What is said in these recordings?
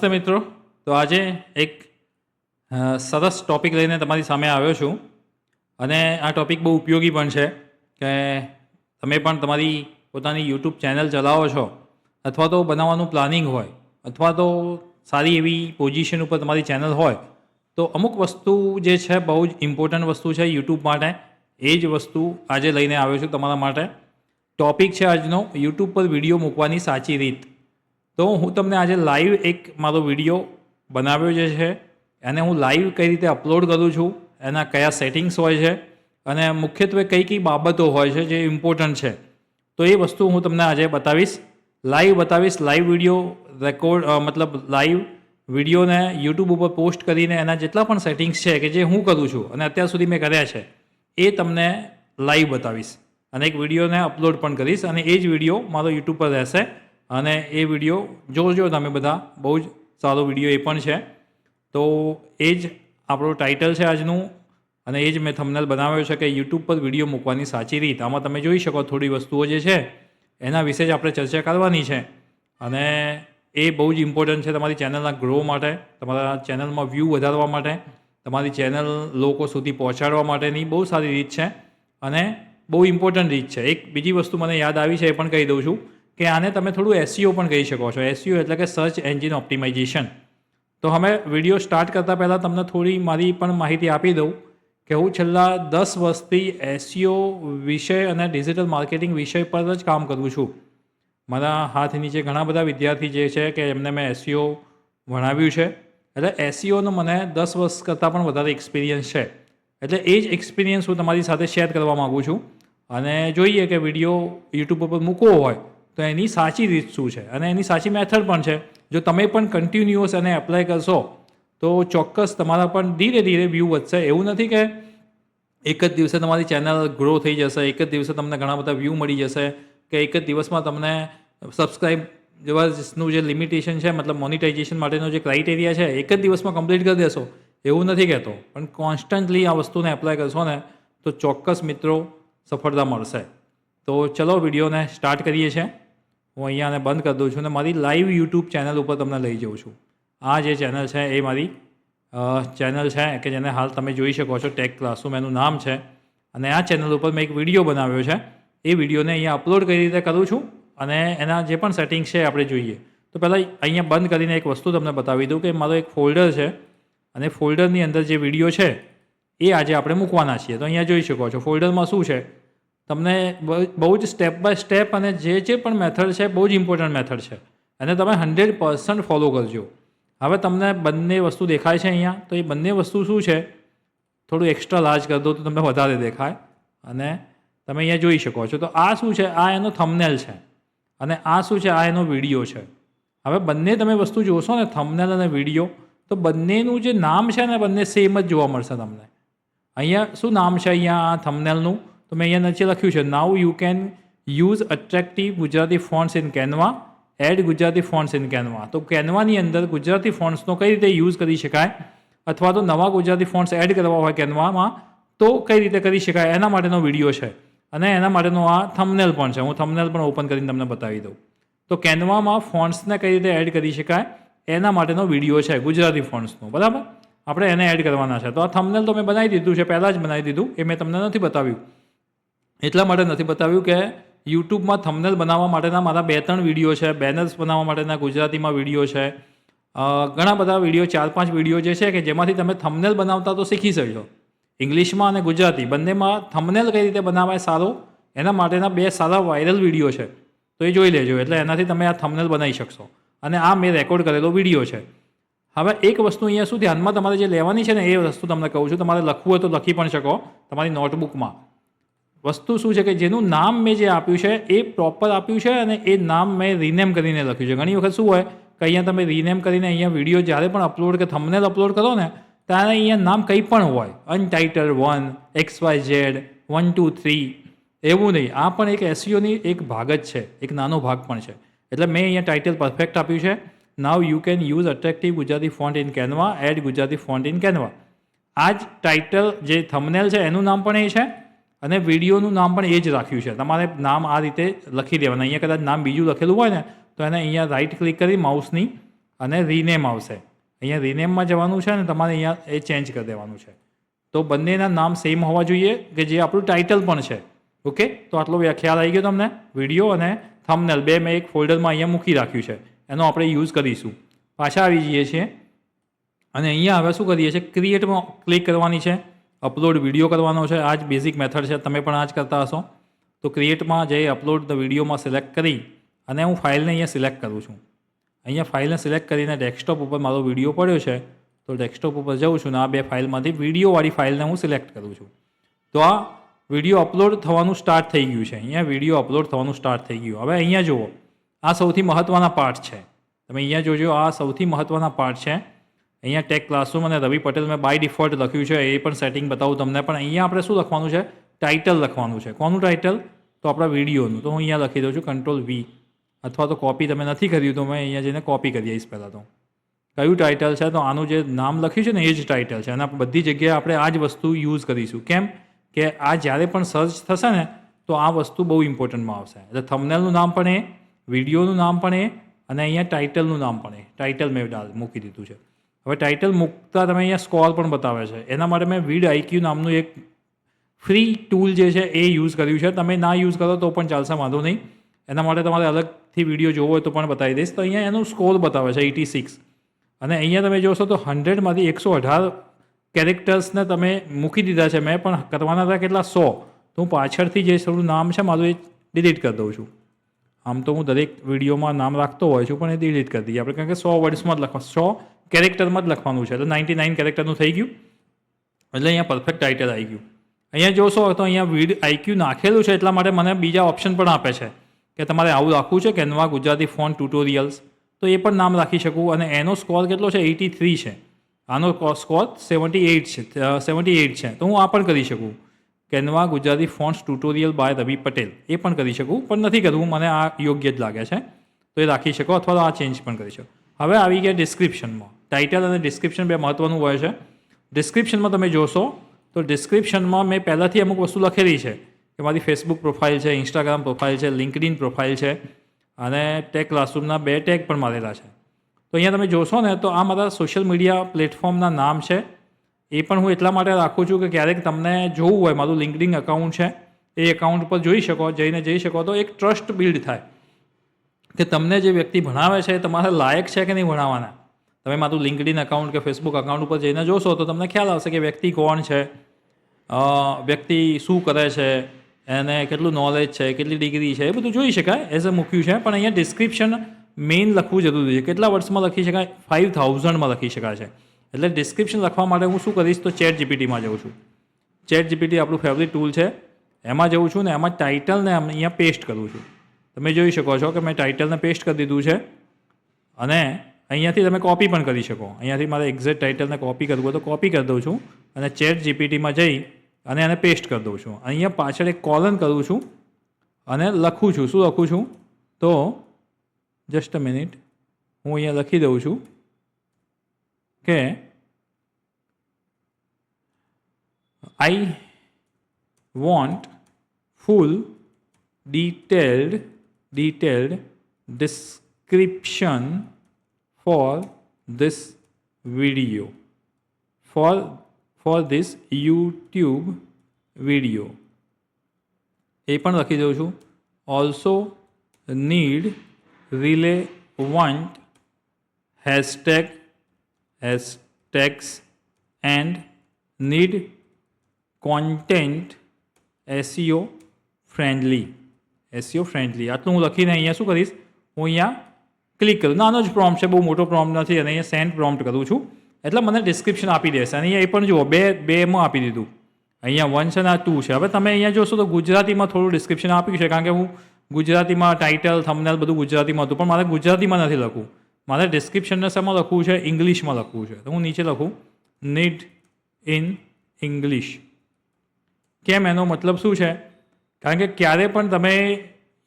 નમસ્તે મિત્રો. તો આજે એક સરસ ટૉપિક લઈને તમારી સામે આવ્યો છું અને આ ટૉપિક બહુ ઉપયોગી પણ છે કે તમે પણ તમારી પોતાની યુટ્યુબ ચેનલ ચલાવો છો અથવા તો બનાવવાનું પ્લાનિંગ હોય અથવા તો સારી એવી પોઝિશન ઉપર તમારી ચેનલ હોય તો અમુક વસ્તુ જે છે બહુ જ ઇમ્પોર્ટન્ટ વસ્તુ છે યુટ્યુબ માટે. એ જ વસ્તુ આજે લઈને આવ્યો છું તમારા માટે. ટૉપિક છે આજનો યુટ્યુબ પર વિડીયો મૂકવાની સાચી રીત. તો હું તમને આજે લાઈવ એક મારો વિડીયો બનાવ્યો જે છે એને હું લાઈવ કઈ રીતે અપલોડ કરું છું, એના કયા સેટિંગ્સ હોય છે અને મુખ્યત્વે કઈ કઈ બાબતો હોય છે જે ઇમ્પોર્ટન્ટ છે, તો એ વસ્તુ હું તમને આજે બતાવીશ. લાઈવ વિડીયો રેકોર્ડ મતલબ લાઈવ વિડીયોને યુટ્યુબ ઉપર પોસ્ટ કરીને એના જેટલા પણ સેટિંગ્સ છે કે જે હું કરું છું અને અત્યાર સુધી મેં કર્યા છે એ તમને લાઈવ બતાવીશ અને એક વિડીયોને અપલોડ પણ કરીશ અને એ જ વિડીયો મારો યુટ્યુબ પર રહેશે અને એ વિડીયો જોજો તમે બધા. બહુ જ સારો વિડીયો એ પણ છે. તો એ જ આપણું ટાઇટલ છે આજનું અને એ જ મેં થંબનેલ બનાવ્યો છે કે યુટ્યુબ પર વિડીયો મૂકવાની સાચી રીત. આમાં તમે જોઈ શકો થોડી વસ્તુઓ જે છે એના વિશે જ આપણે ચર્ચા કરવાની છે અને એ બહુ જ ઇમ્પોર્ટન્ટ છે તમારી ચેનલના ગ્રો માટે, તમારા ચેનલમાં વ્યૂ વધારવા માટે, તમારી ચેનલ લોકો સુધી પહોંચાડવા માટેની બહુ સારી રીત છે અને બહુ ઇમ્પોર્ટન્ટ રીત છે. એક બીજી વસ્તુ મને યાદ આવી છે એ પણ કહી દઉં છું કે આને તમે થોડું એસઈઓ પણ કહી શકો છો. એસઈઓ એટલે કે સર્ચ એન્જિન ઓપ્ટિમાઇઝેશન. તો હવે વિડીયો સ્ટાર્ટ કરતાં પહેલાં તમને થોડી મારી પણ માહિતી આપી દઉં કે હું છેલ્લા 10 વર્ષથી એસઈઓ વિષય અને ડિજિટલ માર્કેટિંગ વિષય પર જ કામ કરું છું. મારા હાથ નીચે ઘણા બધા વિદ્યાર્થી જે છે કે એમને મેં એસઈઓ ભણાવ્યું છે. એટલે એસઈઓનો મને 10 વર્ષ કરતાં પણ વધારે એક્સપિરિયન્સ છે. એટલે એ જ એક્સપિરિયન્સ હું તમારી સાથે શેર કરવા માગું છું અને જોઈએ કે વિડીયો યુટ્યુબ ઉપર મૂકવો હોય તો એની સાચી રીત શું છે અને એની સાચી મેથડ પણ છે. જો તમે પણ કન્ટિન્યુઅસ એને એપ્લાય કરશો તો ચોક્કસ તમારા પણ ધીરે ધીરે વ્યૂ વધશે. એવું નથી કે એક જ દિવસે તમારી ચેનલ ગ્રો થઈ જશે, એક જ દિવસે તમને ઘણા બધા વ્યૂ મળી જશે કે એક જ દિવસમાં તમને સબસ્ક્રાઈબ જેવાનું જે લિમિટેશન છે, મતલબ મોનિટાઇઝેશન માટેનો જે ક્રાઇટેરિયા છે એક જ દિવસમાં કમ્પ્લીટ કરી દેશો એવું નથી કહેતો. પણ કોન્સ્ટન્ટલી આ વસ્તુને એપ્લાય કરશો ને તો ચોક્કસ મિત્રો સફળતા મળશે. તો ચલો વિડીયોને સ્ટાર્ટ કરીએ છીએ. હું અહીંયા આને બંધ કરી દઉં છું અને મારી લાઈવ યુટ્યુબ ચેનલ ઉપર તમને લઈ જાઉં છું. આ જે ચેનલ છે એ મારી ચેનલ છે કે જેને હાલ તમે જોઈ શકો છો, ટેક ક્લાસરૂમ એનું નામ છે અને આ ચેનલ ઉપર મેં એક વિડીયો બનાવ્યો છે. એ વિડીયોને અહીંયા અપલોડ કઈ રીતે કરું છું અને એના જે પણ સેટિંગ્સ છે આપણે જોઈએ. તો પહેલાં અહીંયા બંધ કરીને એક વસ્તુ તમને બતાવી દઉં કે મારો એક ફોલ્ડર છે અને ફોલ્ડરની અંદર જે વિડીયો છે એ આજે આપણે મૂકવાના છીએ. તો અહીંયા જોઈ શકો છો ફોલ્ડરમાં શું છે, તમને બહુ જ સ્ટેપ બાય સ્ટેપ અને જે પણ મેથડ છે બહુ જ ઇમ્પોર્ટન્ટ મેથડ છે અને તમે 100% ફોલો કરજો. હવે તમને બંને વસ્તુ દેખાય છે અહીંયા, તો એ બંને વસ્તુ શું છે, થોડું એક્સ્ટ્રા લાર્જ કરી દો તો તમને વધારે દેખાય અને તમે અહીંયા જોઈ શકો છો. તો આ શું છે, આ એનો થંબનેલ છે અને આ શું છે, આ એનો વિડીયો છે. હવે બંને તમે વસ્તુ જોશો ને, થંબનેલ અને વિડીયો, તો બંનેનું જે નામ છે ને બંને સેમ જ જોવા મળશે તમને. અહીંયા શું નામ છે અહીંયા આ થંબનેલનું, તો મેં અહીંયા નીચે લખ્યું છે, now you can use attractive Gujarati fonts in Canva, add Gujarati fonts in Canva. તો કેનવાની અંદર ગુજરાતી ફોન્ટ્સનો કઈ રીતે યુઝ કરી શકાય અથવા તો નવા ગુજરાતી ફોન્ટ્સ એડ કરવા હોય કેનવામાં તો કઈ રીતે કરી શકાય એના માટેનો વિડીયો છે અને એના માટેનો આ થંબનેલ પણ છે. હું થંબનેલ પણ ઓપન કરીને તમને બતાવી દઉં. તો કેનવામાં ફોન્ટ્સને કઈ રીતે એડ કરી શકાય એના માટેનો વિડીયો છે ગુજરાતી ફોન્ટ્સનો, બરાબર. આપણે એને એડ કરવાના છે. તો આ થંબનેલ તો મેં બનાવી દીધું છે, પહેલાં જ બનાવી દીધું, એ મેં તમને નથી બતાવ્યું. એટલા માટે નથી બતાવ્યું કે યુટ્યુબમાં થંબનેલ બનાવવા માટેના મારા 2-3 વિડીયો છે, બેનર્સ બનાવવા માટેના ગુજરાતીમાં વિડીયો છે, ઘણા બધા વિડીયો, 4-5 વિડીયો જે છે કે જેમાંથી તમે થંબનેલ બનાવતા તો શીખી શકશો. ઇંગ્લિશમાં અને ગુજરાતી બંનેમાં થંબનેલ કઈ રીતે બનાવાય સારો, એના માટેના 2 સારા વાયરલ વિડીયો છે, તો એ જોઈ લેજો. એટલે એનાથી તમે આ થંબનેલ બનાવી શકશો અને આ મેં રેકોર્ડ કરેલો વિડીયો છે. હવે એક વસ્તુ અહીંયા શું ધ્યાનમાં તમારે જે લેવાની છે ને એ વસ્તુ તમને કહું છું. તમારે લખવું હોય તો લખી પણ શકો તમારી નોટબુકમાં. વસ્તુ શું છે કે જેનું નામ મેં જે આપ્યું છે એ પ્રોપર આપ્યું છે અને એ નામ મેં રીનેમ કરીને લખ્યું છે. ઘણી વખત શું હોય કે અહીંયા તમે રીનેમ કરીને અહીંયા વિડીયો જ્યારે પણ અપલોડ કે થંબનેલ અપલોડ કરો ને ત્યારે અહીંયા નામ કંઈ પણ હોય, અનટાઇટલ 1, XYZ, 1 2 3, એવું નહીં. આ પણ એક એસઈઓની એક ભાગ જ છે, એક નાનો ભાગ પણ છે. એટલે મેં અહીંયા ટાઇટલ પરફેક્ટ આપ્યું છે, now you can use attractive Gujarati font in Canva, add Gujarati font in Canva. આ જ ટાઇટલ જે થંબનેલ છે એનું નામ પણ એ છે અને વિડીયોનું નામ પણ એ જ રાખ્યું છે. તમારે નામ આ રીતે લખી દેવાના. અહીંયા કદાચ નામ બીજું લખેલું હોય ને તો એને અહીંયા રાઇટ ક્લિક કરી માઉસની અને રીનેમ આવશે. અહીંયા રીનેમમાં જવાનું છે અને તમારે અહીંયા એ ચેન્જ કરી દેવાનું છે. તો બંનેના નામ સેમ હોવા જોઈએ કે જે આપણું ટાઇટલ પણ છે. ઓકે, તો આટલો ખ્યાલ આવી ગયો તમને. વિડીયો અને થંબનેલ બે મેં એક ફોલ્ડરમાં અહીંયા મૂકી રાખ્યું છે, એનો આપણે યુઝ કરીશું. પાછા આવી જઈએ છીએ અને અહીંયા હવે શું કરીએ છીએ, ક્રિએટમાં ક્લિક કરવાની છે, અપલોડ વિડીયો કરવાનો છે. આ જ બેઝિક મેથડ છે, તમે પણ આ જ કરતા હશો. તો ક્રિએટમાં જઈ અપલોડ ધ વિડીયોમાં સિલેક્ટ કરી અને હું ફાઇલને અહીંયા સિલેક્ટ કરું છું. અહીંયા ફાઇલને સિલેક્ટ કરીને ડેસ્કટોપ ઉપર મારો વિડીયો પડ્યો છે, તો ડેસ્કટોપ ઉપર જાઉં છું ને આ બે ફાઇલમાંથી વિડીયોવાળી ફાઇલને હું સિલેક્ટ કરું છું. તો આ વિડીયો અપલોડ થવાનું સ્ટાર્ટ થઈ ગયું છે. અહીંયા વિડીયો અપલોડ થવાનું સ્ટાર્ટ થઈ ગયું. હવે અહીંયા જુઓ, આ સૌથી મહત્ત્વના પાર્ટ છે. તમે અહીંયા જોજો, આ સૌથી મહત્ત્વના પાર્ટ છે. અહીંયા ટેક ક્લાસરૂમ અને રવિ પટેલ મેં બાય ડિફોલ્ટ લખ્યું છે, એ પણ સેટિંગ બતાવું તમને. પણ અહીંયા આપણે શું લખવાનું છે, ટાઇટલ લખવાનું છે. કોનું ટાઇટલ? તો આપણા વિડીયોનું. તો હું અહીંયા લખી દઉં છું Ctrl+V, અથવા તો કોપી તમે નથી કર્યું તો મેં અહીંયા જઈને કોપી કરી આવીશ. પહેલાં તો કયું ટાઇટલ છે, તો આનું જે નામ લખ્યું છે ને એ જ ટાઇટલ છે. અને બધી જગ્યાએ આપણે આ જ વસ્તુ યુઝ કરીશું. કેમ કે આ જ્યારે પણ સર્ચ થશે ને તો આ વસ્તુ બહુ ઇમ્પોર્ટન્ટમાં આવશે. એટલે થંબનેલનું નામ પણ એ, વિડીયોનું નામ પણ એ, અને અહીંયા ટાઇટલનું નામ પણ એ. ટાઇટલ મેં મૂકી દીધું છે. હવે ટાઇટલ મૂકતા તમે અહીંયા સ્કોર પણ બતાવે છે. એના માટે મેં vidIQ નામનું એક ફ્રી ટૂલ જે છે એ યુઝ કર્યું છે. તમે ના યુઝ કરો તો પણ ચાલશે, વાંધો નહીં. એના માટે તમારે અલગથી વિડીયો જોવો હોય તો પણ બતાવી દઈશ. તો અહીંયા એનું સ્કોર બતાવે છે 86. અને અહીંયા તમે જોશો તો 100માંથી 118 કેરેક્ટર્સને તમે મૂકી દીધા છે. મેં પણ કરવાના હતા કેટલા, 100. તો હું પાછળથી જે થોડું નામ છે મારું એ ડિલીટ કરી દઉં છું. આમ તો હું દરેક વિડીયોમાં નામ રાખતો હોય છું, પણ એ ડિલીટ કરી દઈએ આપણે, કારણ કે 100 વર્ડ્સમાં જ લખવાનું, 100 કેરેક્ટરમાં જ લખવાનું છે. એટલે 99 કેરેક્ટરનું થઈ ગયું. એટલે અહીંયા પરફેક્ટ ટાઇટલ આવી ગયું. અહીંયા જોશો તો અહીંયા vidIQ નાખેલું છે, એટલા માટે મને બીજા ઓપ્શન પણ આપે છે કે તમારે આવું રાખવું છે, કેનવા ગુજરાતી ફોન્ટ ટ્યુટોરિયલ્સ. તો એ પણ નામ રાખી શકું. અને એનો સ્કોર કેટલો છે, 83 છે. આનો સ્કોર 78 છે. તો હું આ પણ કરી શકું, Canva Gujarati fonts tutorial by Ravi Patel. એ પણ કરી શકું, પણ નથી કરવું, મને આ યોગ્ય જ લાગે છે. તો એ રાખી શકો, અથવા તો આ ચેન્જ પણ કરી શકો. હવે આવી ગયા ડિસ્ક્રિપ્શનમાં. ટાઇટલ અને ડિસ્ક્રિપ્શન બે મહત્ત્વનું હોય છે. ડિસ્ક્રિપ્શનમાં તમે જોશો તો ડિસ્ક્રિપ્શનમાં મેં પહેલાંથી અમુક વસ્તુ લખેલી છે કે મારી ફેસબુક પ્રોફાઇલ છે, ઇન્સ્ટાગ્રામ પ્રોફાઇલ છે, લિંક્ડઇન પ્રોફાઇલ છે, અને ટેક ક્લાસરૂમના 2 ટેગ પણ મારેલા છે. તો અહીંયા તમે જોશો ને તો આ મારા સોશિયલ મીડિયા પ્લેટફોર્મના નામ છે. એ પણ હું એટલા માટે રાખું છું કે ક્યારેક તમને જોવું હોય, મારું લિંક્ડઇન એકાઉન્ટ છે, એ એકાઉન્ટ પર જોઈ શકો તો એક ટ્રસ્ટ બિલ્ડ થાય કે તમને જે વ્યક્તિ ભણાવે છે એ તમારા લાયક છે કે નહીં ભણાવવાના. તમે મારું લિંક્ડઇન એકાઉન્ટ કે ફેસબુક એકાઉન્ટ ઉપર જઈને જોશો તો તમને ખ્યાલ આવશે કે વ્યક્તિ કોણ છે, વ્યક્તિ શું કરે છે, એને કેટલું નોલેજ છે, કેટલી ડિગ્રી છે, એ બધું જોઈ શકાય. એઝ અ મૂક્યું છે. પણ અહીંયા ડિસ્ક્રિપ્શન મેઇન લખવું જરૂરી છે. કેટલા વર્ષમાં લખી શકાય? 5000માં લખી શકાય છે. એટલે ડિસ્ક્રિપ્શન લખવા માટે હું શું કરીશ, તો ChatGPTમાં જાઉં છું. ChatGPT આપણું ફેવરિટ ટૂલ છે. એમાં જઉં છું ને એમાં ટાઇટલને અહીંયા પેસ્ટ કરું છું. તમે જોઈ શકો છો કે મેં ટાઇટલને પેસ્ટ કરી દીધું છે. અને અહીંયાથી તમે કોપી પણ કરી શકો. અહીંયાથી મારે એક્ઝેક્ટ ટાઇટલને કોપી કરવું હોય તો કોપી કરી દઉં છું અને ChatGPTમાં જઈ અને એને પેસ્ટ કરી દઉં છું. અહીંયા પાછળ એક કોલન કરું છું અને લખું છું. શું લખું છું? તો જસ્ટ અ મિનિટ, હું અહીંયા લખી દઉં છું કે I want full detailed description for this video, for this YouTube video. એ પણ લખી દઉં છું. also need relevant hashtags and need content SEO friendly. આટલું હું લખીને અહીંયા શું કરીશ, હું અહીંયા ક્લિક કરું. નાનો જ પ્રોમ્પ્ટ છે, બહુ મોટો પ્રોમ્પ્ટ નથી. અને અહીંયા સેન્ડ પ્રોમ્પ્ટ કરું છું એટલે મને ડિસ્ક્રિપ્શન આપી દેશે. અને અહીંયા એ પણ જુઓ, બેમાં આપી દીધું. અહીંયા 1 છે અને આ 2 છે. હવે તમે અહીંયા જોશો તો ગુજરાતીમાં થોડું ડિસ્ક્રિપ્શન આપ્યું છે, કારણ કે હું ગુજરાતીમાં ટાઇટલ, થંબનેલ બધું ગુજરાતીમાં હતું, પણ મારે ગુજરાતીમાં નથી લખવું. મારે ડિસ્ક્રિપ્શનને શેમાં લખવું છે? ઇંગ્લિશમાં લખવું છે. તો હું નીચે લખું નીડ ઇન ઇંગ્લિશ. કેમ? એનો મતલબ શું છે? કારણ કે ક્યારે પણ તમે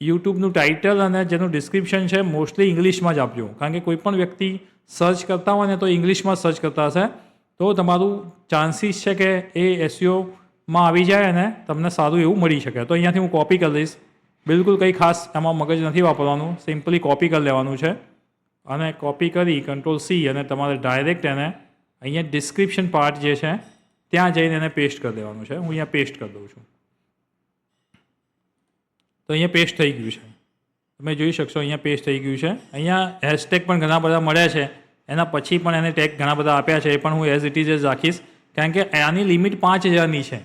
યુટ્યુબનું ટાઇટલ અને જેનું ડિસ્ક્રિપ્શન છે મોસ્ટલી ઇંગ્લિશમાં જ આપજો. કારણ કે કોઈ પણ વ્યક્તિ સર્ચ કરતા હોય ને તો ઇંગ્લિશમાં સર્ચ કરતા હશે, તો તમારું ચાન્સીસ છે કે એ એસઈઓમાં આવી જાય અને તમને સારું એવું મળી શકે. તો અહીંયાથી હું કોપી કરી દઈશ. બિલકુલ કંઈ ખાસ એમાં મગજ નથી વાપરવાનું, સિમ્પલી કોપી કરી લેવાનું છે અને કોપી કરી Ctrl+C અને તમારે ડાયરેક્ટ એને અહીંયા ડિસ્ક્રિપ્શન પાર્ટ જે છે ત્યાં જઈને એને પેસ્ટ કરી દેવાનું છે. હું અહીંયા પેસ્ટ કરી દઉં છું. તો અહીંયા પેસ્ટ થઈ ગયું છે. તમે જોઈ શકશો અહીંયા પેસ્ટ થઈ ગયું છે. અહીંયા હેશટેગ પણ ઘણા બધા મળ્યા છે. એના પછી પણ એને ટેગ ઘણા બધા આપ્યા છે. એ પણ હું એઝ ઇટ ઇઝ જ રાખીશ, કારણ કે આની લિમિટ 5000ની છે.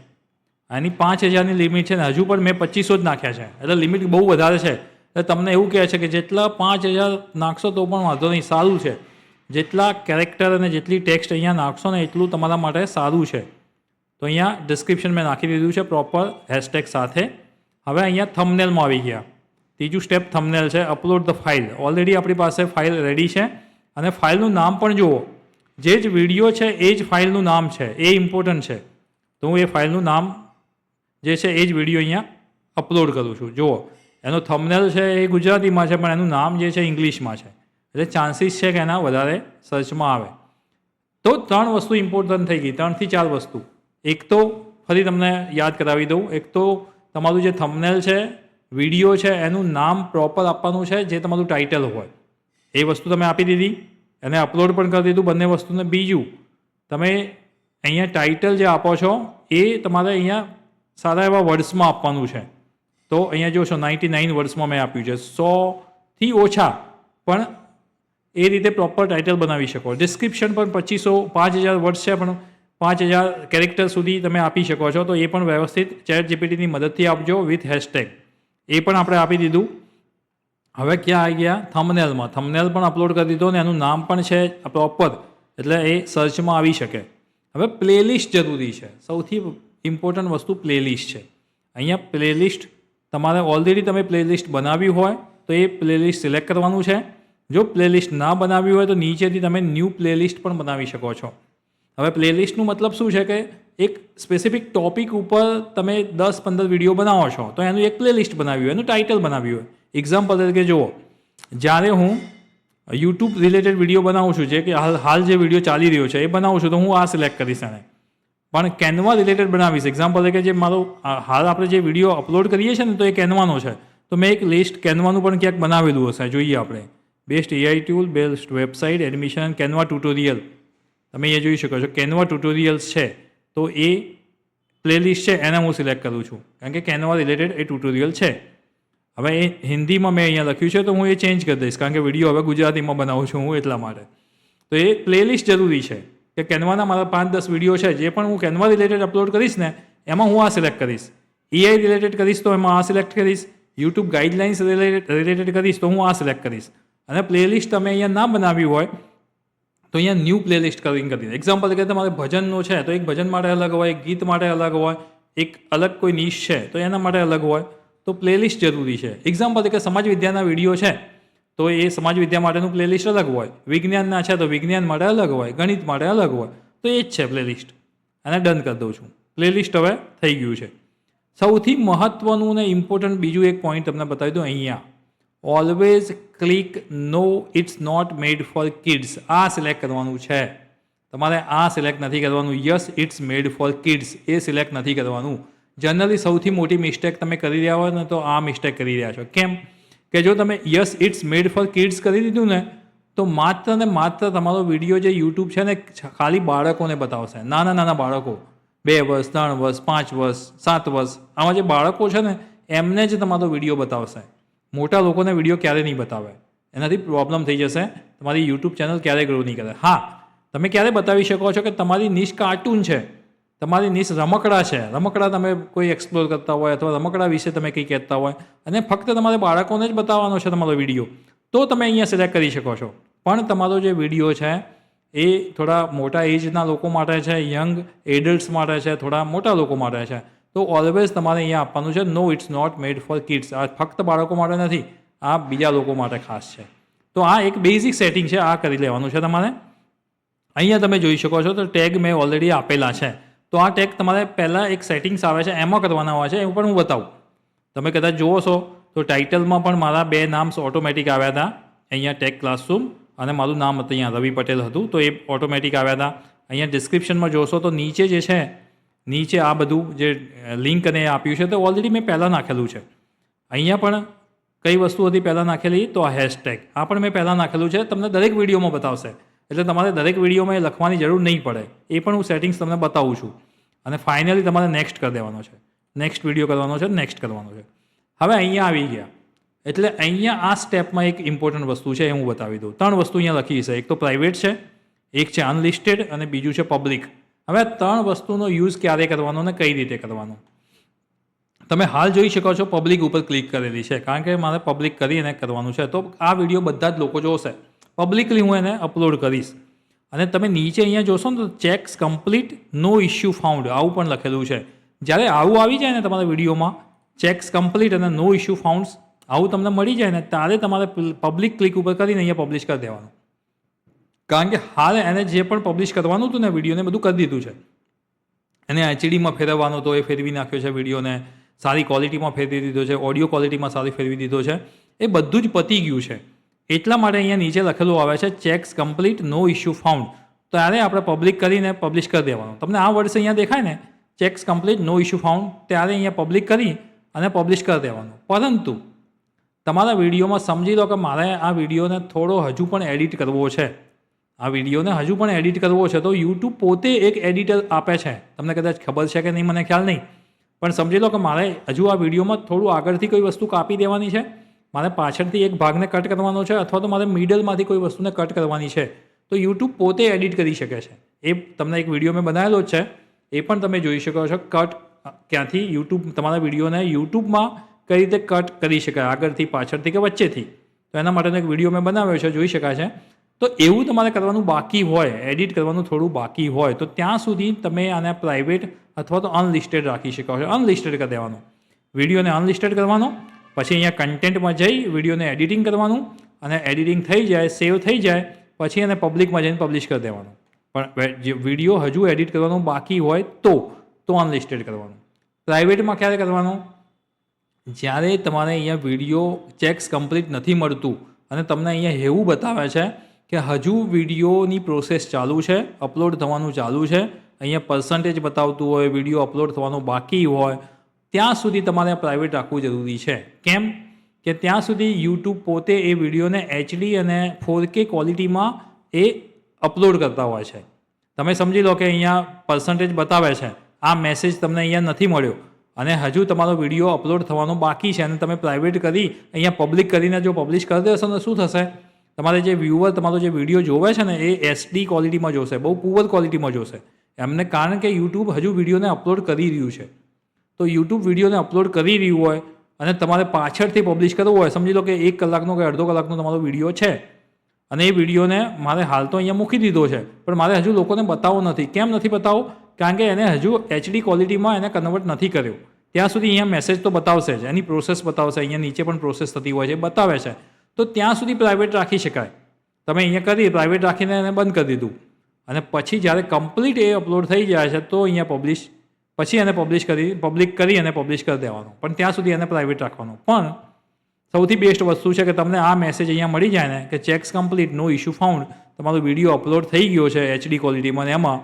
આની 5000ની લિમિટ છે ને હજુ પણ મેં 2500 જ નાખ્યા છે. એટલે લિમિટ બહુ વધારે છે. એટલે તમને એવું કહે છે કે જેટલા 5000 નાખશો તો પણ વાંધો નહીં, સારું છે. જેટલા કેરેક્ટર અને જેટલી ટેક્સ્ટ અહીંયા નાખશો ને એટલું તમારા માટે સારું છે. તો અહીંયા ડિસ્ક્રિપ્શન મેં નાખી દીધું છે પ્રોપર હેશટેગ સાથે. હવે અહીંયા થંબનેલમાં આવી ગયા. ત્રીજું સ્ટેપ થંબનેલ છે. Upload the file. ઓલરેડી આપણી પાસે ફાઇલ રેડી છે અને ફાઇલનું નામ પણ જુઓ. જે જ વિડીયો છે એ જ ફાઇલનું નામ છે. એ ઇમ્પોર્ટન્ટ છે. તો હું એ ફાઇલનું નામ જે છે એ જ વિડીયો અહીંયા અપલોડ કરું છું. જુઓ, એનો થંબનેલ છે એ ગુજરાતીમાં છે પણ એનું નામ જે છે ઇંગ્લિશમાં છે. એટલે ચાન્સીસ છે કે એના વધારે સર્ચમાં આવે. તો 3 વસ્તુ ઇમ્પોર્ટન્ટ થઈ ગઈ, 3 થી 4 વસ્તુ. એક તો ફરી તમને યાદ કરાવી દઉં, એક તો તમારું જે થંબનેલ છે, વિડીયો છે, એનું નામ પ્રોપર આપવાનું છે જે તમારું ટાઇટલ હોય. એ વસ્તુ તમે આપી દીધી, એને અપલોડ પણ કરી દીધું બંને વસ્તુને. બીજું, તમે અહીંયા ટાઇટલ જે આપો છો એ તમારે અહીંયા સારા એવા વર્ડ્સમાં આપવાનું છે. તો અહીંયા જોશો 99 વર્ડ્સમાં મેં આપ્યું છે. 100થી ઓછા પણ એ રીતે પ્રોપર ટાઇટલ બનાવી શકો. ડિસ્ક્રિપ્શન પણ 5000 વર્ડ્સ છે પણ 5000 કેરેક્ટર સુધી તમે આપી શકો છો. તો એ પણ વ્યવસ્થિત ChatGPTની મદદથી આપજો વિથ હેશટેગ. એ પણ આપણે આપી દીધું. હવે ક્યાં આવી ગયા? થંબનેલમાં. થંબનેલ પણ અપલોડ કરી દીધો અને એનું નામ પણ છે પ્રોપર, એટલે એ સર્ચમાં આવી શકે. હવે પ્લેલિસ્ટ જરૂરી છે. સૌથી ઇમ્પોર્ટન્ટ વસ્તુ પ્લેલિસ્ટ છે. અહીંયા પ્લેલિસ્ટ તમારે ઓલરેડી તમે પ્લેલિસ્ટ બનાવ્યું હોય તો એ પ્લેલિસ્ટ સિલેક્ટ કરવાનું છે. જો પ્લેલિસ્ટ ના બનાવ્યું હોય તો નીચેથી તમે ન્યૂ પ્લેલિસ્ટ પણ બનાવી શકો છો. હવે પ્લેલિસ્ટનું મતલબ શું છે કે એક સ્પેસિફિક ટોપિક ઉપર તમે 10-15 વિડીયો બનાવો છો તો એનું એક પ્લેલિસ્ટ બનાવ્યું હોય, એનું ટાઇટલ બનાવ્યું હોય. એક્ઝામ્પલ તરીકે જુઓ, જ્યારે હું યુટ્યુબ રિલેટેડ વિડીયો બનાવું છું, જે કે હાલ જે વિડીયો ચાલી રહ્યો છે એ બનાવું છું, તો હું આ સિલેક્ટ કરીશ એને. પણ કેનવા રિલેટેડ બનાવીશ. એક્ઝામ્પલ તરીકે જે મારો હાલ આપણે જે વિડીયો અપલોડ કરીએ છીએ ને તો એ કેનવાનો છે, તો મેં એક લિસ્ટ કેનવાનું પણ ક્યાંક બનાવેલું હશે. જોઈએ આપણે best AI tool, best website, admission, Canva tutorial. તમે એ જોઈ શકો છો કેનવા ટ્યુટોરિયલ્સ છે. તો એ પ્લેલિસ્ટ છે એને હું સિલેક્ટ કરું છું, કારણ કે કેનવા રિલેટેડ એ ટ્યુટોરિયલ છે. હવે એ હિન્દીમાં મેં અહીંયા લખ્યું છે તો હું એ ચેન્જ કરી દઈશ, કારણ કે વિડીયો હવે ગુજરાતીમાં બનાવું છું હું એટલા માટે. તો એ પ્લેલિસ્ટ જરૂરી છે કે કેનવાના મારા 5-10 વિડીયો છે, જે પણ હું કેનવા રિલેટેડ અપલોડ કરીશ ને એમાં હું આ સિલેક્ટ કરીશ. AI રિલેટેડ કરીશ તો એમાં આ સિલેક્ટ કરીશ. યુટ્યુબ ગાઈડલાઇન્સ રિલેટેડ કરીશ તો હું આ સિલેક્ટ કરીશ. અને પ્લેલિસ્ટ તમે અહીંયા ના બનાવ્યું હોય તો અહીંયા ન્યૂ પ્લેલિસ્ટ કરીને કરી દે. એક્ઝામ્પલ તરીકે તમારે ભજનનો છે તો એક ભજન માટે અલગ હોય, એક ગીત માટે અલગ હોય, એક અલગ કોઈ નિશ છે તો એના માટે અલગ હોય. તો પ્લેલિસ્ટ જરૂરી છે. એક્ઝામ્પલ તરીકે સમાજ વિદ્યાના વિડીયો છે તો એ સમાજ વિદ્યા માટેનું પ્લેલિસ્ટ અલગ હોય, વિજ્ઞાનના છે તો વિજ્ઞાન માટે અલગ હોય, ગણિત માટે અલગ હોય. તો એ જ છે પ્લેલિસ્ટ. અને ડન કરી દઉં છું. પ્લેલિસ્ટ હવે થઈ ગયું છે. સૌથી મહત્ત્વનું ને ઇમ્પોર્ટન્ટ બીજું એક પોઈન્ટ તમને બતાવી દઉં. અહીંયા always click no it's not made for kids. આ સિલેક્ટ કરવાનું છે તમારે. આ સિલેક્ટ નથી કરવાનું. Yes it's made for kids એ સિલેક્ટ નથી કરવાનું. જનરલી સૌથી મોટી મિસ્ટેક તમે કરી રહ્યા હોય ને તો આ મિસ્ટેક કરી રહ્યા છો. કેમ કે જો તમે yes it's made for kids કરી દીધું ને તો માત્ર ને માત્ર તમારો વિડીયો જે યુટ્યુબ છે ને ખાલી બાળકોને બતાવશે. નાના બાળકો, 2 વર્ષ, 3 વર્ષ, 5 વર્ષ, 7 વર્ષ, આમાં જે બાળકો છે ને એમને જ તમારો વિડીયો બતાવશે. મોટા લોકોને વિડીયો ક્યારેય નહીં બતાવે. એનાથી પ્રોબ્લેમ થઈ જશે. તમારી યુટ્યુબ ચેનલ ક્યારેય ગ્રો નહીં કરે. હા, તમે ક્યારે બતાવી શકો છો કે તમારી નિશ કાર્ટૂન છે, તમારી નિશ રમકડા છે, રમકડા તમે કોઈ એક્સપ્લોર કરતા હોય અથવા રમકડા વિશે તમે કંઈ કહેતા હોય અને ફક્ત તમારે બાળકોને જ બતાવવાનો છે તમારો વિડીયો, તો તમે અહીંયા સિલેક્ટ કરી શકો છો. પણ તમારો જે વિડીયો છે એ થોડા મોટા એજના લોકો માટે છે, યંગ એડલ્ટ્સ માટે છે, થોડા મોટા લોકો માટે છે. તો ઓલવેઝ તમારે અહીંયા આપવાનું છે no it's not made for kids. આ ફક્ત બાળકો માટે નથી, આ બીજા લોકો માટે ખાસ છે. તો આ એક બેઝિક સેટિંગ છે, આ કરી લેવાનું છે તમારે. અહીંયા તમે જોઈ શકો છો તો ટેગ મેં ઓલરેડી આપેલા છે. તો આ ટેગ તમારે પહેલાં એક સેટિંગ્સ આવે છે એમાં કરવાના હોય છે, એવું પણ હું બતાવું. તમે કદાચ જુઓ છો તો ટાઇટલમાં પણ મારા 2 નામ્સ ઓટોમેટિક આવ્યા હતા. અહીંયા ટેગ ક્લાસરૂમ અને મારું નામ હતું અહીંયા રવિ પટેલ હતું, તો એ ઓટોમેટિક આવ્યા હતા. અહીંયા ડિસ્ક્રિપ્શનમાં જોશો તો નીચે જે છે, નીચે આ બધું જે લિંક અને આપ્યું છે તો ઓલરેડી મેં પહેલાં નાખેલું છે. અહીંયા પણ કઈ વસ્તુ હતી પહેલાં નાખેલી, તો આ હેશટેગ આ પણ મેં પહેલાં નાખેલું છે. તમને દરેક વિડીયોમાં બતાવશે, એટલે તમારે દરેક વિડીયોમાં એ લખવાની જરૂર નહીં પડે. એ પણ હું સેટિંગ્સ તમને બતાવું છું. અને ફાઇનલી તમારે નેક્સ્ટ કરી દેવાનો છે, નેક્સ્ટ વિડીયો કરવાનો છે, નેક્સ્ટ કરવાનો છે. હવે અહીંયા આવી ગયા, એટલે અહીંયા આ સ્ટેપમાં એક ઇમ્પોર્ટન્ટ વસ્તુ છે, એ હું બતાવી દઉં. 3 વસ્તુ અહીંયા લખી છે. એક તો પ્રાઇવેટ છે, એક છે અનલિસ્ટેડ અને બીજું છે પબ્લિક. હવે 3 વસ્તુનો યુઝ ક્યારે કરવાનો અને કઈ રીતે કરવાનો તમે હાલ જોઈ શકો છો. પબ્લિક ઉપર ક્લિક કરેલી છે, કારણ કે મારે પબ્લિક કરીને કરવાનું છે. તો આ વિડીયો બધા જ લોકો જોશે. પબ્લિકલી હું એને અપલોડ કરીશ. અને તમે નીચે અહીંયા જોશો ને તો ચેક્સ કમ્પ્લીટ, નો ઇશ્યુ ફાઉન્ડ આવું પણ લખેલું છે. જ્યારે આવું આવી જાય ને તમારા વિડીયોમાં, ચેક્સ કમ્પ્લીટ અને નો ઇશ્યુ ફાઉન્ડ્સ આવું તમને મળી જાય ને, ત્યારે તમારે પબ્લિક ક્લિક ઉપર કરીને અહીંયા પબ્લિશ કરી દેવાનું. કારણ કે હાલ એને જે પણ પબ્લિશ કરવાનું હતું ને વિડીયોને બધું કરી દીધું છે. એને એચડીમાં ફેરવવાનો તો એ ફેરવી નાખ્યો છે. વિડીયોને સારી ક્વોલિટીમાં ફેરવી દીધો છે, ઓડિયો ક્વોલિટીમાં સારી ફેરવી દીધો છે. એ બધું જ પતી ગયું છે. એટલા માટે અહીંયા નીચે લખેલું આવે છે ચેક્સ કમ્પ્લીટ, નો ઇશ્યુ ફાઉન્ડ. ત્યારે આપણે પબ્લિક કરીને પબ્લિશ કરી દેવાનું. તમને આ વર્ષે અહીંયા દેખાય ને ચેક્સ કમ્પ્લીટ, નો ઇશ્યુ ફાઉન્ડ, ત્યારે અહીંયા પબ્લિક કરી અને પબ્લિશ કરી દેવાનું. પરંતુ તમારા વિડીયોમાં સમજી લો કે મારે આ વિડીયોને થોડો હજુ પણ એડિટ કરવો છે, આ વિડીયોને હજુ પણ એડિટ કરવો છે, તો યુટ્યુબ પોતે એક એડિટર આપે છે. તમને કદાચ ખબર છે કે નહીં, મને ખ્યાલ નહીં, પણ સમજી લો કે મારે હજુ આ વિડીયોમાં થોડું આગળથી કોઈ વસ્તુ કાપી દેવાની છે, મારે પાછળથી એક ભાગને કટ કરવાનો છે, અથવા તો મારે મિડલમાંથી કોઈ વસ્તુને કટ કરવાની છે, તો યુટ્યુબ પોતે એડિટ કરી શકે છે. એ તમને એક વિડીયો મેં બનાવેલો જ છે, એ પણ તમે જોઈ શકો છો. કટ ક્યાંથી યુટ્યુબ તમારા વિડીયોને યુટ્યુબમાં કઈ રીતે કટ કરી શકાય, આગળથી, પાછળથી કે વચ્ચેથી. તો એના માટેનો એક વિડીયો મેં બનાવ્યો છે, જોઈ શકાય છે. તો એવું તમારે કરવાનું બાકી હોય, એડિટ કરવાનું થોડું બાકી હોય, તો ત્યાં સુધી તમે આને પ્રાઇવેટ અથવા તો અનલિસ્ટેડ રાખી શકો છો. અનલિસ્ટેડ કરી દેવાનું, વિડીયોને અનલિસ્ટેડ કરવાનો. પછી અહીંયા કન્ટેન્ટમાં જઈ વિડીયોને એડિટિંગ કરવાનું, અને એડિટિંગ થઈ જાય, સેવ થઈ જાય, પછી એને પબ્લિકમાં જઈને પબ્લિશ કરી દેવાનું. પણ જે વિડીયો હજુ એડિટ કરવાનું બાકી હોય તો અનલિસ્ટેડ કરવાનું. પ્રાઇવેટમાં ક્યારે કરવાનું? જ્યારે તમારે અહીંયા વિડીયો ચેક્સ કમ્પ્લીટ નથી મળતું અને તમને અહીંયા એવું બતાવે છે કે હજુ વિડીયોની પ્રોસેસ ચાલુ છે, અપલોડ થવાનું ચાલુ છે, અહીંયા પર્સન્ટેજ બતાવતું હોય, વિડીયો અપલોડ થવાનું બાકી હોય, ત્યાં સુધી તમારે પ્રાઇવેટ રાખવું જરૂરી છે. કેમ કે ત્યાં સુધી યુટ્યુબ પોતે એ વિડીયોને HD અને 4K ક્વોલિટીમાં એ અપલોડ કરતા હોય છે. તમે સમજી લો કે અહીંયા પર્સન્ટેજ બતાવે છે, આ મેસેજ તમને અહીંયા નથી મળ્યો અને હજુ તમારો વિડીયો અપલોડ થવાનો બાકી છે, અને તમે પ્રાઇવેટ કરી અહીંયા પબ્લિક કરીને જો પબ્લિશ કરી દેશો ને, શું થશે? તમારે જે વ્યુઅર તમારો જે વિડીયો જોવે છે ને એ SD ક્વોલિટીમાં જોશે, બહુ પુઅર ક્વોલિટીમાં જોશે. એમને કારણ કે યુટ્યુબ હજુ વિડીયોને અપલોડ કરી રહ્યું છે. તો યુટ્યુબ વિડીયોને અપલોડ કરી રહ્યું હોય અને તમારે પાછળથી પબ્લિશ કરવું હોય, સમજી લો કે 1 કલાકનો કે અડધો કલાકનો તમારો વિડીયો છે, અને એ વિડીયોને મારે હાલ તો અહીંયા મૂકી દીધો છે, પણ મારે હજુ લોકોને બતાવવો નથી. કેમ નથી બતાવવો? કારણ કે એને હજુ HD ક્વોલિટીમાં એને કન્વર્ટ નથી કર્યો. ત્યાં સુધી અહીંયા મેસેજ તો બતાવશે જ, એની પ્રોસેસ બતાવશે, અહીંયા નીચે પણ પ્રોસેસ થતી હોય છે, બતાવે છે. તો ત્યાં સુધી પ્રાઇવેટ રાખી શકાય. તમે અહીંયા કરી પ્રાઇવેટ રાખીને એને બંધ કરી દીધું, અને પછી જ્યારે કમ્પ્લીટ એ અપલોડ થઈ જાય છે તો અહીંયા પબ્લિશ, પછી એને પબ્લિક કરી અને પબ્લિશ કરી દેવાનું. પણ ત્યાં સુધી એને પ્રાઇવેટ રાખવાનું. પણ સૌથી બેસ્ટ વસ્તુ છે કે તમને આ મેસેજ અહીંયા મળી જાય ને કે ચેક્સ કમ્પ્લીટ, નો ઇશ્યુ ફાઉન્ડ, તમારો વિડીયો અપલોડ થઈ ગયો છે HD ક્વોલિટીમાં, એમાં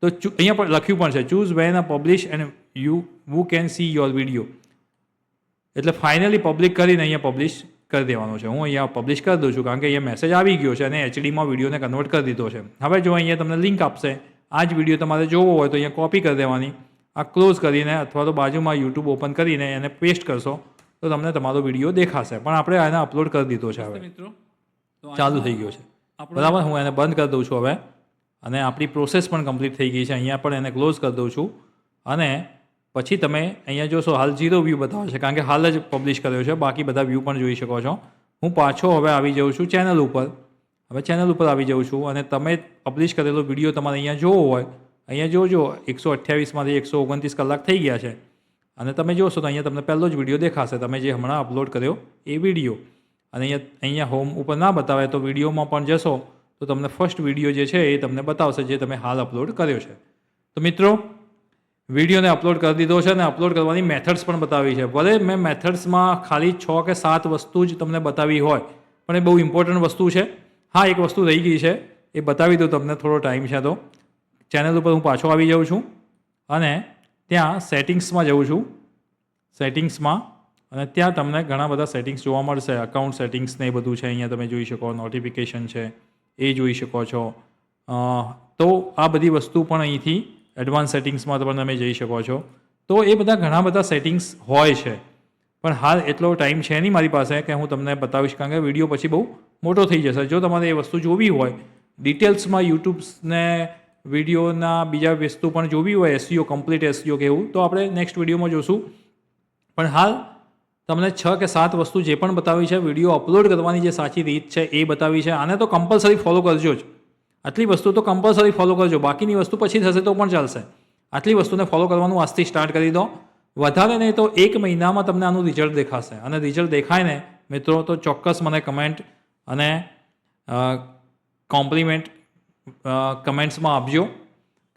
તો અહીંયા પણ લખ્યું પણ છે choose van a publish and you can see your video. એટલે ફાઇનલી પબ્લિક કરીને અહીંયા પબ્લિશ કરી દેવાનો છે. હું અહીંયા પબ્લિશ કરી દઉં છું, કારણ કે અહીંયા મેસેજ આવી ગયો છે અને HDમાં વિડીયોને કન્વર્ટ કરી દીધો છે. હવે જો અહીંયા તમને લિંક આપશે, આ જ વિડીયો તમારે જોવો હોય તો અહીંયા કોપી કરી દેવાની, આ ક્લોઝ કરીને અથવા તો બાજુમાં યુટ્યુબ ઓપન કરીને એને પેસ્ટ કરશો તો તમને તમારો વિડીયો દેખાશે. પણ આપણે આને અપલોડ કરી દીધો છે, હવે મિત્રો ચાલુ થઈ ગયો છે, બરાબર. હું એને બંધ કરી દઉં છું હવે, અને આપણી પ્રોસેસ પણ કમ્પ્લીટ થઈ ગઈ છે. અહીંયા પણ એને ક્લોઝ કરી દઉં છું, અને પછી તમે અહીંયા જોશો હાલ 0 વ્યૂ બતાવે છે, કારણ કે હાલ જ પબ્લિશ કર્યો છે. બાકી બધા વ્યૂ પણ જોઈ શકો છો. હું પાછો હવે આવી જાઉં છું ચેનલ ઉપર. હવે ચેનલ ઉપર આવી જાઉં છું, અને તમે પબ્લિશ કરેલો વિડીયો તમારે અહીંયા જોવો હોય, અહીંયા જોજો 128માંથી 129 કલાક થઈ ગયા છે, અને તમે જોશો તો અહીંયા તમને પહેલો જ વિડીયો દેખાશે, તમે જે હમણાં અપલોડ કર્યો એ વિડીયો. અને અહીંયા હોમ ઉપર ના બતાવે તો વિડીયોમાં પણ જશો તો તમને ફર્સ્ટ વિડીયો જે છે એ તમને બતાવશે, જે તમે હાલ અપલોડ કર્યો છે. તો મિત્રો વિડીયોને અપલોડ કરી દીધો છે, અને અપલોડ કરવાની મેથડ્સ પણ બતાવી છે. ભલે મેં મેથડ્સમાં ખાલી 6 કે 7 વસ્તુ જ તમને બતાવી હોય, પણ એ બહુ ઇમ્પોર્ટન્ટ વસ્તુ છે. હા, એક વસ્તુ રહી ગઈ છે, એ બતાવી દઉં તમને, થોડો ટાઈમ છે તો. ચેનલ ઉપર હું પાછો આવી જાઉં છું, અને ત્યાં સેટિંગ્સમાં જાઉં છું. સેટિંગ્સમાં અને ત્યાં તમને ઘણા બધા સેટિંગ્સ જોવા મળશે. અકાઉન્ટ સેટિંગ્સ ને એ બધું છે, અહીંયા તમે જોઈ શકો. નોટિફિકેશન છે એ જોઈ શકો છો. તો આ બધી વસ્તુ પણ અહીંથી એડવાન્સ સેટિંગ્સમાં પણ તમે જઈ શકો છો. તો એ બધા ઘણા બધા સેટિંગ્સ હોય છે, પણ હાલ એટલો ટાઈમ છે નહીં મારી પાસે કે હું તમને બતાવીશ, કારણ કે વિડીયો પછી બહુ મોટો થઈ જશે. જો તમારે એ વસ્તુ જોવી હોય ડિટેલ્સમાં યુટ્યુબ્સને વિડીયોના બીજા વસ્તુ પણ જોવી હોય, એસઈઓ કમ્પ્લીટ એસઈઓ કે એવું, તો આપણે નેક્સ્ટ વિડીયોમાં જોશું. પણ હાલ તમને 6 કે 7 વસ્તુ જે પણ બતાવી છે, વિડીયો અપલોડ કરવાની જે સાચી રીત છે એ બતાવી છે. આને તો કમ્પલસરી ફોલો કરજો જ. આટલી વસ્તુ તો કમ્પલસરી ફોલો કરજો, બાકીની વસ્તુ પછી થશે તો પણ ચાલશે. આટલી વસ્તુને ફોલો કરવાનું આજથી સ્ટાર્ટ કરી દો. વધારે નહીં તો 1 મહિનામાં તમને આનું રિઝલ્ટ દેખાશે. અને રિઝલ્ટ દેખાય ને મિત્રો, તો ચોક્કસ મને કમેન્ટ અને કોમ્પ્લિમેન્ટ કમેન્ટ્સમાં આપજો.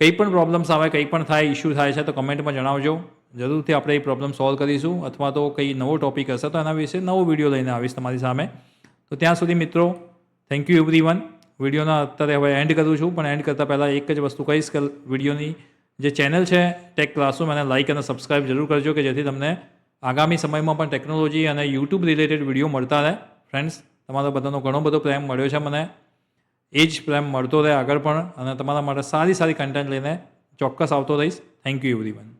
કંઈ પણ પ્રોબ્લેમ્સ આવે, કંઈ પણ થાય, ઇશ્યુ થાય છે તો કમેન્ટમાં જણાવજો. જરૂરથી આપણે એ પ્રોબ્લેમ સોલ્વ કરીશું, અથવા તો કંઈ નવો ટોપિક હશે તો એના વિશે નવો વિડીયો લઈને આવીશ તમારી સામે. તો ત્યાં સુધી મિત્રો, થેન્ક યુ એવરીવન. વિડીયોના અત્યારે હવે એન્ડ કરું છું, પણ એન્ડ કરતાં પહેલાં એક જ વસ્તુ કહીશ કે વિડીયોની જે ચેનલ છે ટેક ક્લાસરૂમ, એને લાઇક અને સબસ્ક્રાઇબ જરૂર કરજો કે જેથી તમને આગામી સમયમાં પણ ટેકનોલોજી અને યુટ્યુબ રિલેટેડ વિડીયો મળતા રહે. ફ્રેન્ડ્સ, તમારો બધાનો ઘણો બધો પ્રેમ મળ્યો છે મને. એ જ પ્રેમ મળતો રહે આગળ પણ, અને તમારા માટે સારી સારી કન્ટેન્ટ લઈને ચોક્કસ આવતો રહીશ. Thank you everyone.